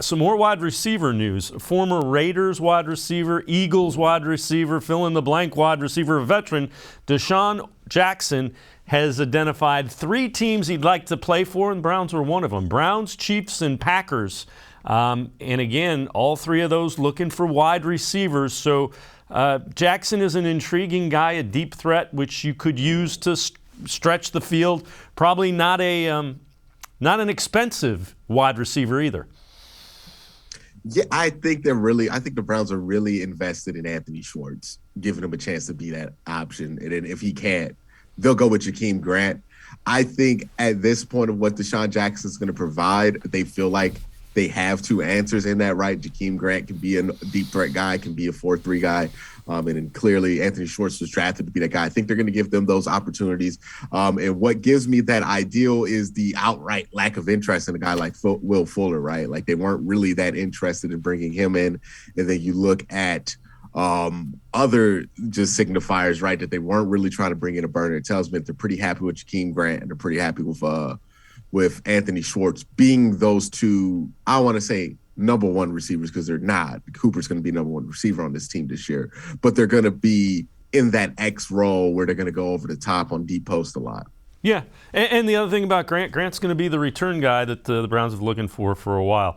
some more wide receiver news. Former Raiders wide receiver, Eagles wide receiver, fill-in-the-blank wide receiver, veteran DeSean Jackson has identified 3 teams he'd like to play for, and the Browns are one of them. Browns, Chiefs, and Packers. And again, all 3 of those looking for wide receivers. So Jackson is an intriguing guy, a deep threat, which you could use to stretch the field. Probably not an expensive wide receiver either. Yeah, I think the Browns are really invested in Anthony Schwartz, giving him a chance to be that option. And then if he can't, they'll go with Jakeem Grant. I think at this point of what DeSean Jackson is going to provide, they feel like they have 2 answers in that, right? Jakeem Grant can be a deep threat guy, can be a 4-3 guy. And then clearly Anthony Schwartz was drafted to be that guy. I think they're going to give them those opportunities. And what gives me that ideal is the outright lack of interest in a guy like Will Fuller, right? Like they weren't really that interested in bringing him in. And then you look at other just signifiers, right, that they weren't really trying to bring in a burner. It tells me that they're pretty happy with Jakeem Grant and they're pretty happy with Anthony Schwartz being those 2, I want to say number 1 receivers, because they're not. Cooper's going to be number 1 receiver on this team this year, but they're going to be in that X role where they're going to go over the top on deep post a lot. Yeah, and the other thing about Grant's going to be the return guy that the Browns have been looking for a while.